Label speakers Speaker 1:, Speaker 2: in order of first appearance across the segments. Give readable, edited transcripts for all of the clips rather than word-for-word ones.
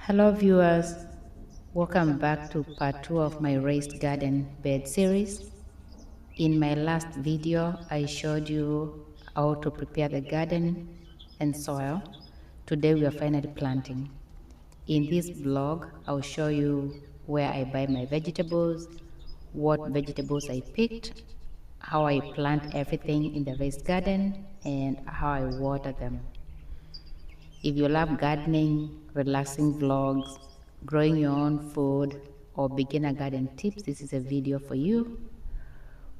Speaker 1: Hello viewers, welcome back to part 2 of my raised garden bed series. In my last video, I showed you how to prepare the garden and soil. Today we are finally planting. In this vlog, I'll show you where I buy my vegetables, what vegetables I picked, how I plant everything in the raised garden, and how I water them. If you love gardening, relaxing vlogs, growing your own food, or beginner garden tips, this is a video for you.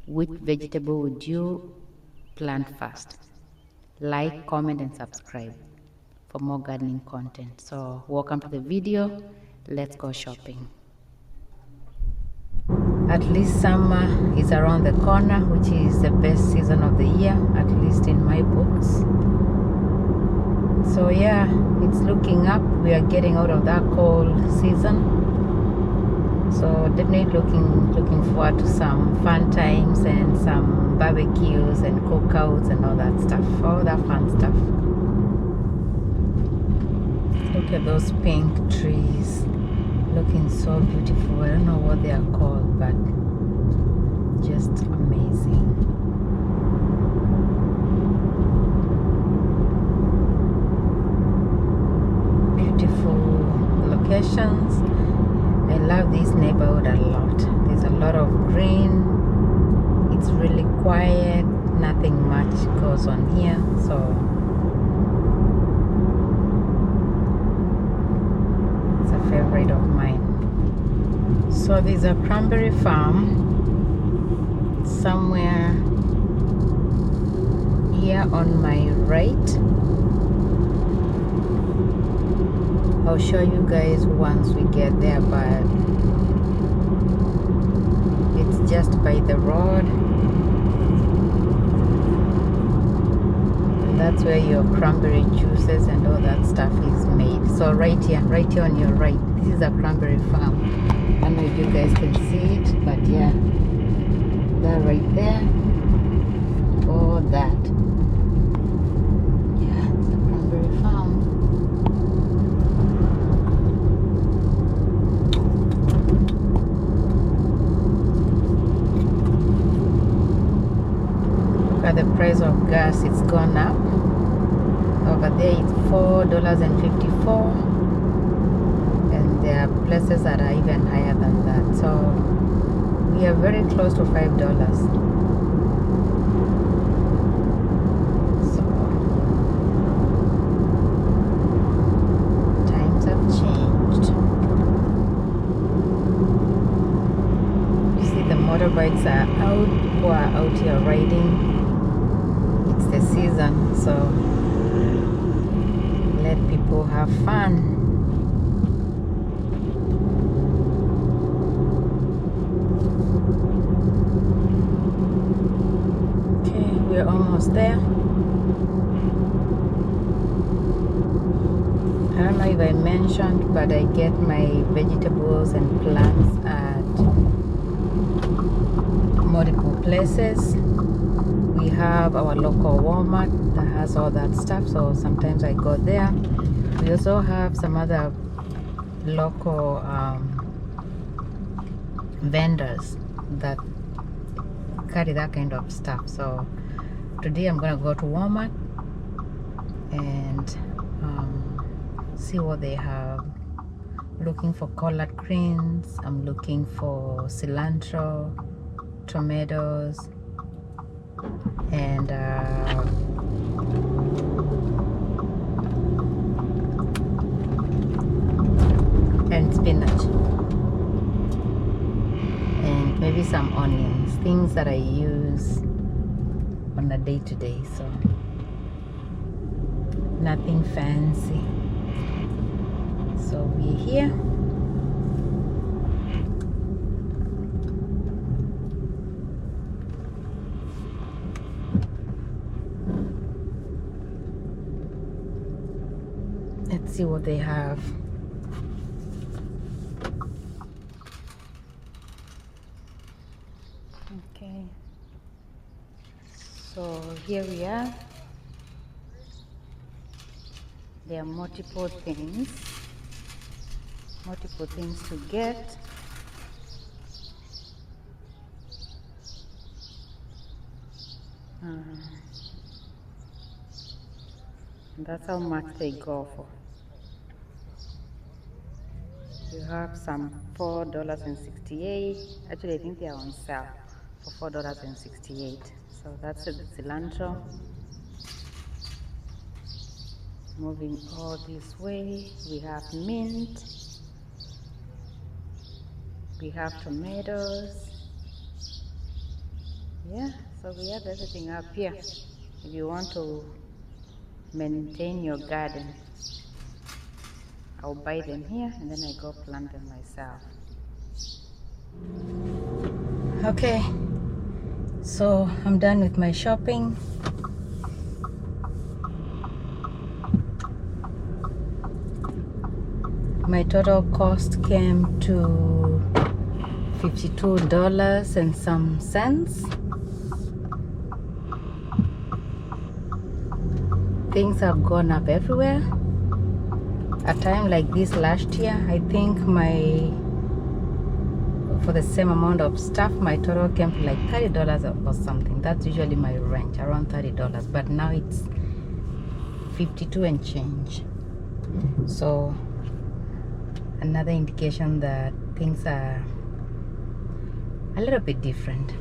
Speaker 1: Which vegetable would you plant first? Like, comment, and subscribe for more gardening content. So, welcome to the video. Let's go shopping. At least summer is around the corner, which is the best season of the year, at least in my books. So yeah, it's looking up. We are getting out of that cold season. So definitely looking forward to some fun times and some barbecues and cookouts and all that stuff. All that fun stuff. Look at those pink trees. Looking so beautiful. I don't know what they are called, but just amazing. Locations. I love this neighborhood a lot. There's a lot of green. It's really quiet. Nothing much goes on here. So it's a favorite of mine. So there's a cranberry farm somewhere here on my right. I'll show you guys once we get there, but it's just by the road. And that's where your cranberry juices and all that stuff is made. So right here on your right, this is a cranberry farm. I don't know if you guys can see it, but yeah, that right there, all that. Yeah, it's a cranberry farm. The price of gas, it's gone up. Over there it's $4.54, and there are places that are even higher than that. So we are very close to $5. So times have changed. You see the motorbikes are out, who are out here riding. The season, so let people have fun. Okay, we're almost there. I don't know if I mentioned, but I get my vegetables and plants at multiple places. We have our local Walmart that has all that stuff, so sometimes I go there. We also have some other local vendors that carry that kind of stuff. So today I'm gonna go to Walmart and see what they have. Looking for collard greens. I'm looking for cilantro, tomatoes, and spinach, and maybe some onions, things that I use on a day-to-day. So nothing fancy. So we're here. Let's see what they have. Okay, so here we are. There are multiple things. multiple things to get. That's how much they go for. You have some $4.68. Actually, I think they are on sale for $4.68. So that's the cilantro. Moving all this way, we have mint. We have tomatoes. Yeah, so we have everything up here. If you want to maintain your garden, I'll buy them here and then I go plant them myself. Okay, so I'm done with my shopping. My total cost came to $52 and some cents. Things have gone up everywhere. A time like this last year, I think for the same amount of stuff, my total came to like $30 or something. That's usually my range, around $30. But now it's 52 and change. So another indication that things are a little bit different.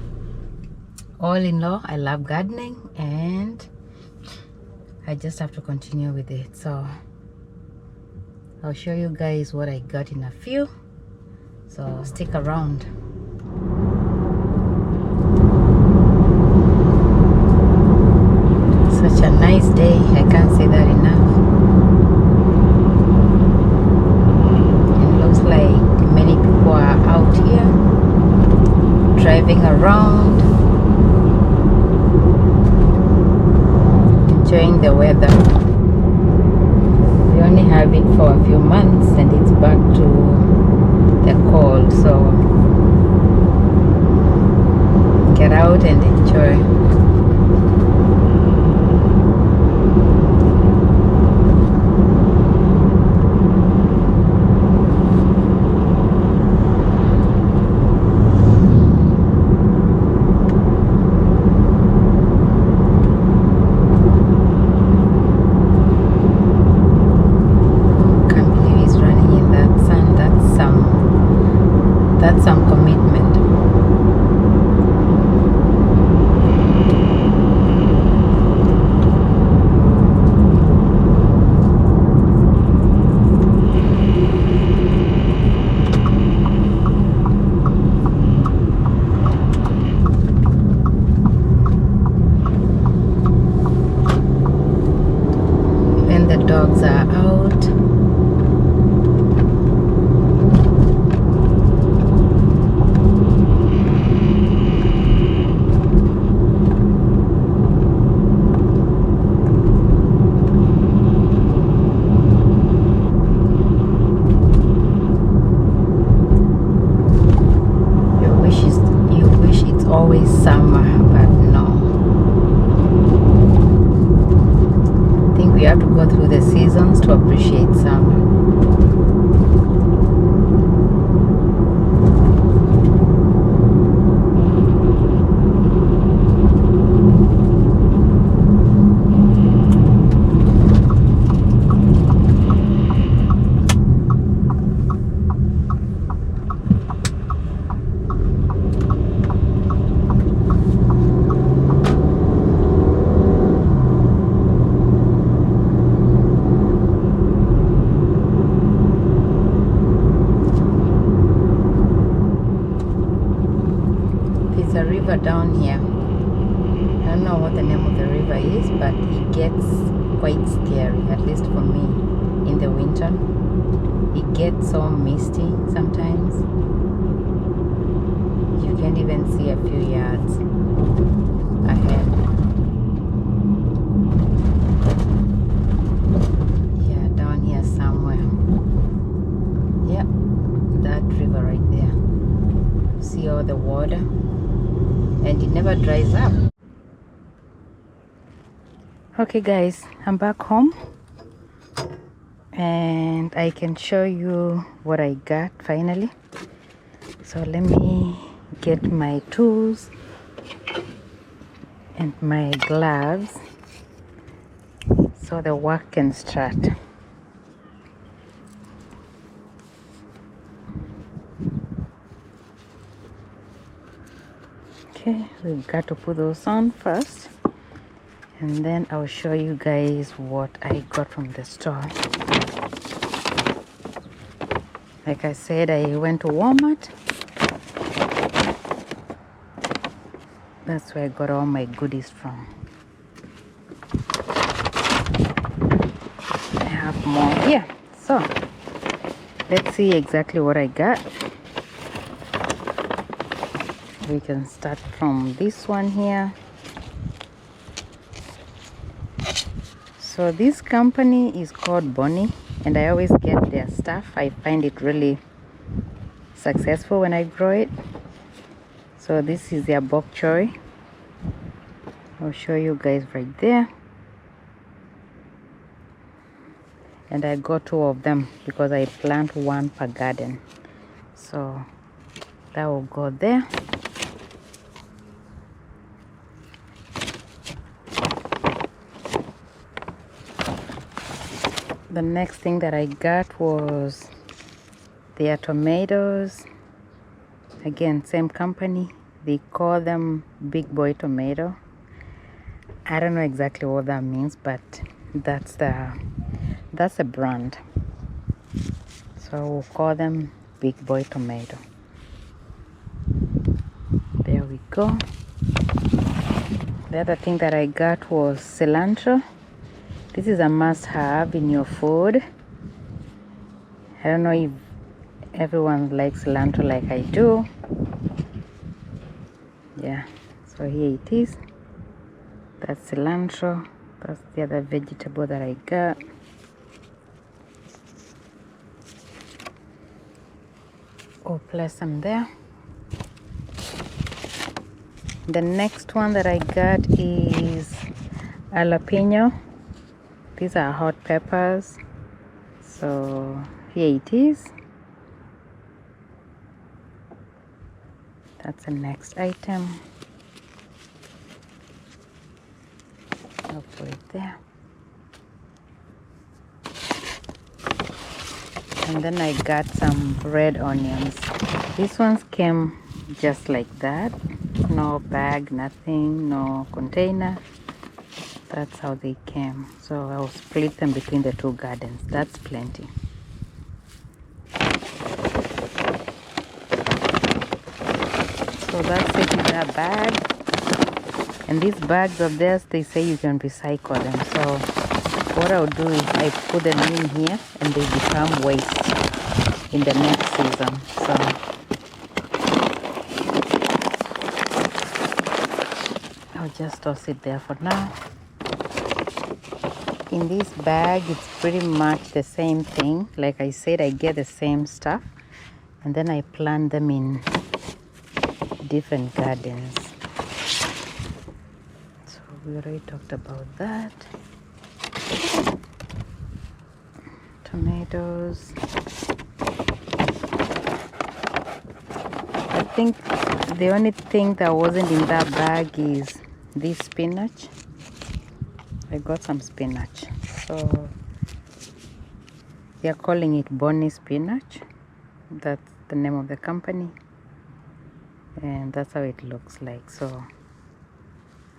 Speaker 1: All in all, I love gardening and I just have to continue with it. So I'll show you guys what I got in a few. So stick around. Such a nice day, I can't say that enough. It looks like many people are out here driving around, enjoying the weather. We only have it for a few months and it's back to the cold, so get out and enjoy. That's some commitment. When the dogs are out, always summer, but no. I think we have to go through the seasons to appreciate summer. A river down here. I don't know what the name of the river is, but it gets quite scary, at least for me, in the winter. It gets so misty sometimes. You can't even see a few yards ahead. Yeah, down here somewhere. Yep, that river right there. See all the water? And it never dries up. Okay guys, I'm back home and I can show you what I got finally. So let me get my tools and my gloves so the work can start. Okay, we've got to put those on first, and then I'll show you guys what I got from the store. Like I said, I went to Walmart. That's where I got all my goodies from. I have more here. So let's see exactly what I got. We can start from this one here. So this company is called Bonnie, and I always get their stuff. I find it really successful when I grow it. So this is their bok choy. I'll show you guys right there. And I got 2 of them because I plant 1 per garden. So that will go there. The next thing that I got was their tomatoes. Again, same company. They call them Big Boy Tomato. I don't know exactly what that means, but that's a brand. So we'll call them Big Boy Tomato. There we go. The other thing that I got was cilantro. This is a must-have in your food. I don't know if everyone likes cilantro like I do. Yeah, so here it is. That's cilantro. That's the other vegetable that I got. Oh, place them there. The next one that I got is jalapeno. These are hot peppers. So here it is. That's the next item. I'll put it there. And then I got some red onions. These ones came just like that. No bag, nothing, no container. That's how they came. So I'll split them between the 2 gardens. That's plenty. So that's it in that bag. And these bags of theirs, they say you can recycle them. So what I'll do is I put them in here and they become waste in the next season. So I'll just toss it there for now. In this bag, it's pretty much the same thing. Like I said, I get the same stuff and then I plant them in different gardens. So we already talked about that. Tomatoes. I think the only thing that wasn't in that bag is this spinach. I got some spinach. So they're calling it Bonnie spinach. That's the name of the company. And that's how it looks like. So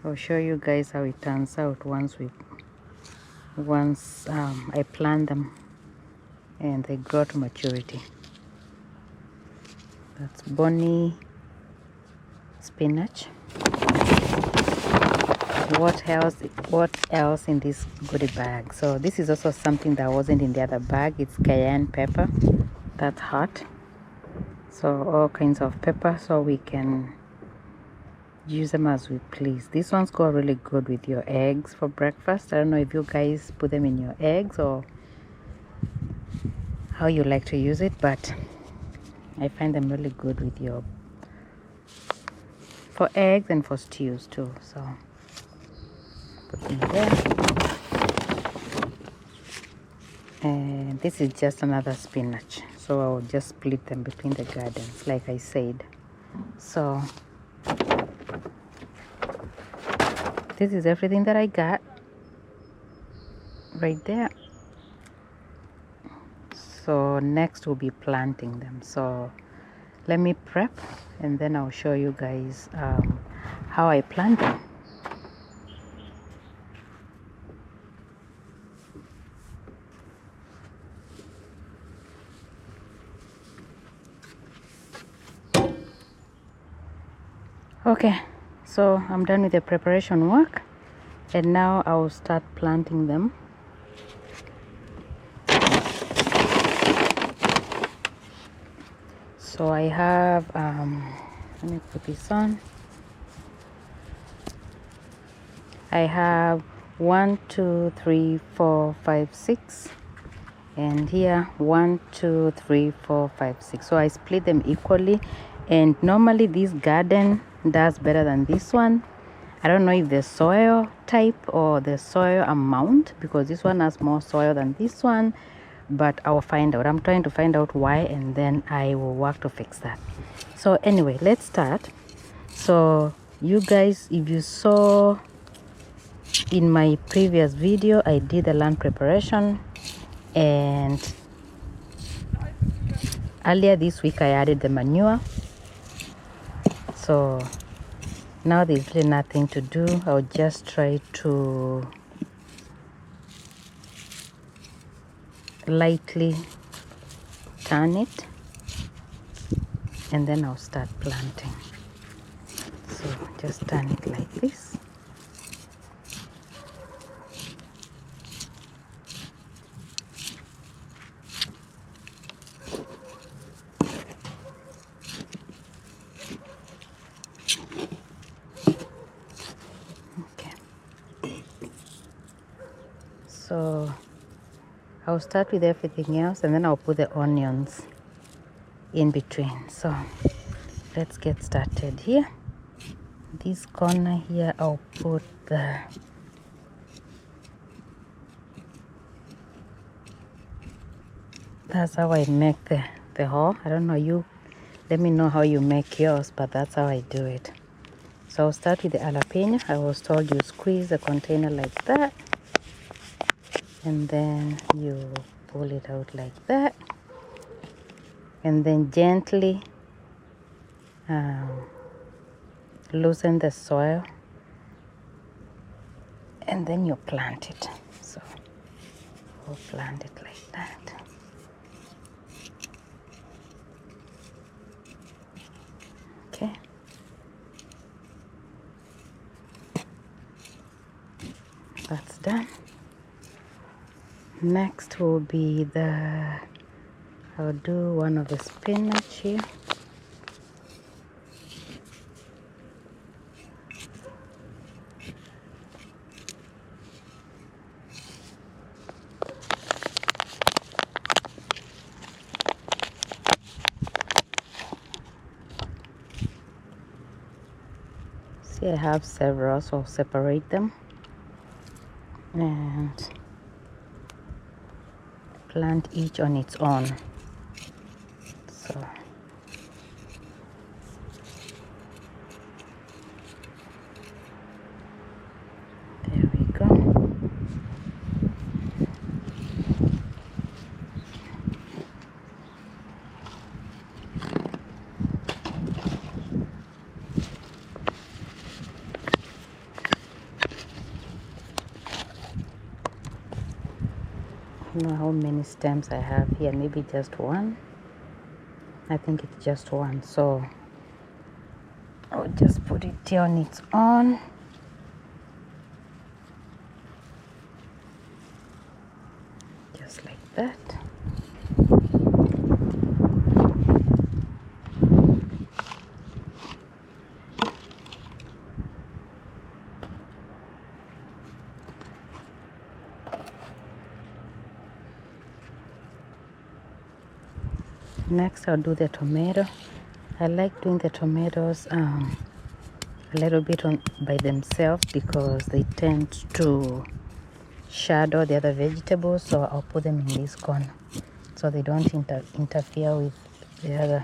Speaker 1: I'll show you guys how it turns out once I plant them and they grow to maturity. That's Bonnie spinach. What else in this goodie bag? So this is also something that wasn't in the other bag. It's cayenne pepper. That's hot. So all kinds of pepper, so we can use them as we please. These ones go really good with your eggs for breakfast. I don't know if you guys put them in your eggs or how you like to use it, but I find them really good with for eggs and for stews too. So put them there. And this is just another spinach, so I'll just split them between the gardens like I said. So this is everything that I got right there. So next we'll be planting them. So let me prep and then I'll show you guys how I plant them. Okay, so I'm done with the preparation work and now I'll start planting them. So I have let me put this on. I have 1 2 3 4 5 6, and here 1 2 3 4 5 6. So I split them equally, and normally this garden does better than this one. I don't know if the soil type or the soil amount, because this one has more soil than this one, but I'll find out. I'm trying to find out why, and then I will work to fix that. So anyway, let's start. So you guys, if you saw in my previous video, I did the land preparation, and earlier this week I added the manure. So now there's really nothing to do. I'll just try to lightly turn it and then I'll start planting. So just turn it like this. So I'll start with everything else and then I'll put the onions in between. So let's get started here. This corner here I'll put that's how I make the hole. I don't know, you let me know how you make yours, but that's how I do it. So I'll start with the jalapeno. I was told you squeeze the container like that, and then you pull it out like that, and then gently loosen the soil, and then you plant it. So we'll plant it like that. Okay. That's done. Next will be I'll do one of the spinach here. See, I have several, so I'll separate them and plant each on its own. So there we go. I don't know how many stems I have here, maybe just one. I think it's just one, so I'll just put it here on its own. Just like that. Next I'll do the tomato. I like doing the tomatoes a little bit by themselves because they tend to shadow the other vegetables, so I'll put them in this corner so they don't interfere with the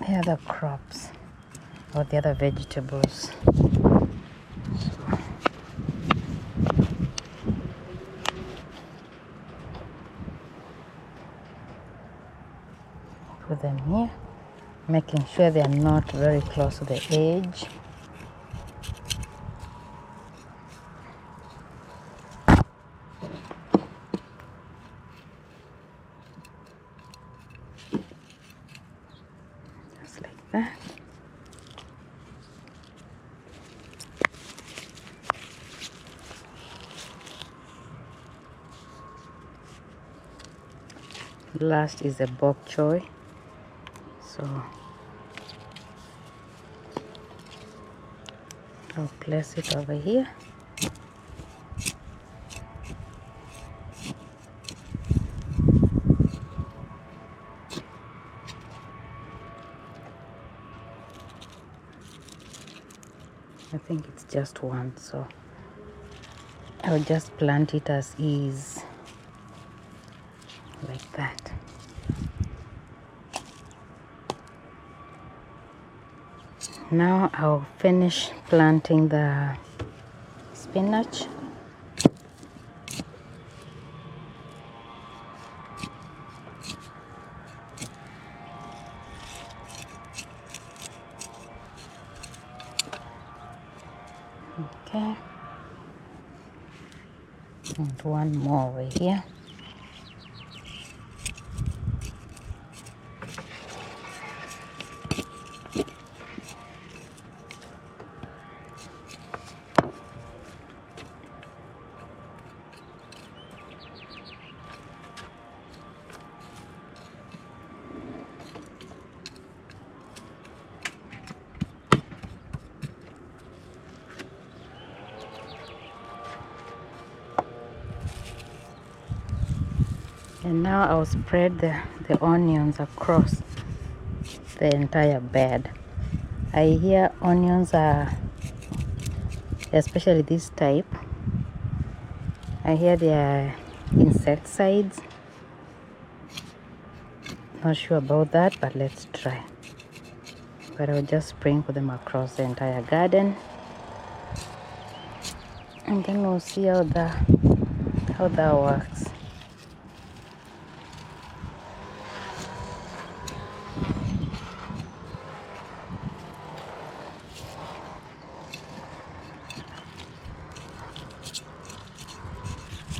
Speaker 1: other crops or the other vegetables. Put them here, making sure they are not very close to the edge. Just like that. Last is the bok choy, so I'll place it over here. I think it's just one, so I'll just plant it as is, like that. Now I'll finish planting the spinach. Okay, and one more over here. And now I'll spread the onions across the entire bed. I hear onions are, especially this type, I hear they are insecticides. Not sure about that, but let's try. But I'll just sprinkle them across the entire garden, and then we'll see how that works.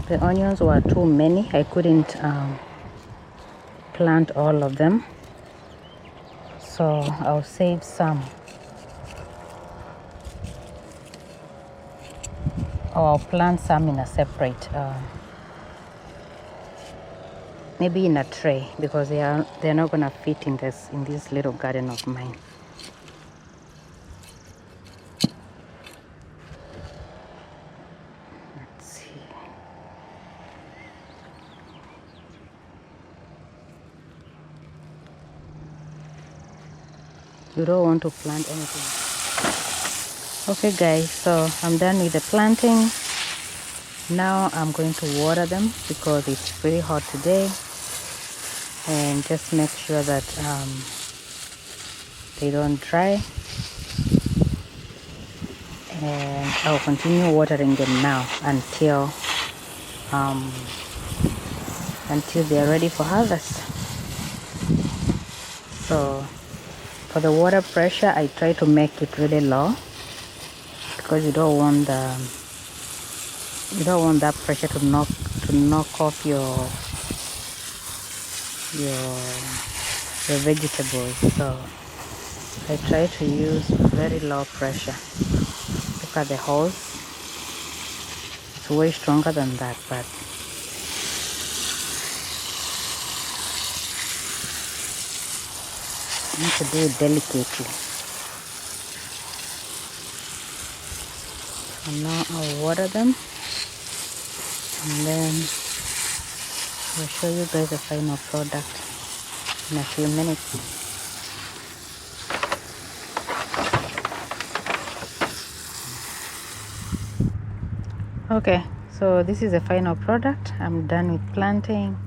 Speaker 1: The onions were too many. I couldn't plant all of them, so I'll save some. Or I'll plant some in a separate, maybe in a tray, because they're not gonna fit in this little garden of mine. Let's see. You don't want to plant anything. Okay guys, so I'm done with the planting. Now I'm going to water them because it's pretty hot today, and just make sure that they don't dry. And I'll continue watering them now until they're ready for harvest. So for the water pressure, I try to make it really low, because you don't want that pressure to knock off your vegetables. So I try to use very low pressure. Look at the hose. It's way stronger than that, but you need to do it delicately. And now I'll water them, and then I'll show you guys the final product in a few minutes. Okay, so this is the final product. I'm done with planting,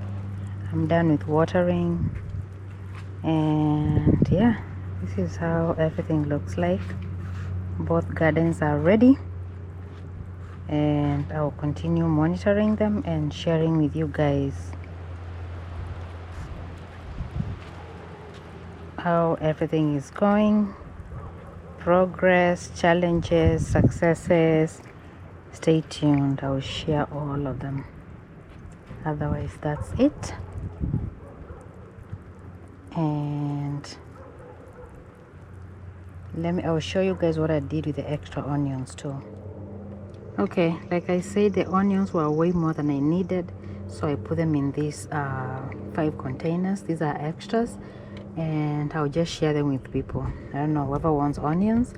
Speaker 1: I'm done with watering, and yeah, this is how everything looks like. Both gardens are ready, and I'll continue monitoring them and sharing with you guys how everything is going, progress, challenges, successes. Stay tuned, I'll share all of them. Otherwise, that's it. And I'll show you guys what I did with the extra onions too. Okay, like I said, the onions were way more than I needed, so I put them in these 5 containers. These are extras, and I'll just share them with people. I don't know, whoever wants onions,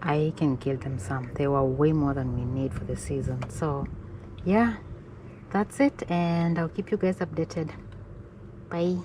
Speaker 1: I can give them some. They were way more than we need for the season. So yeah, that's it, and I'll keep you guys updated. Bye.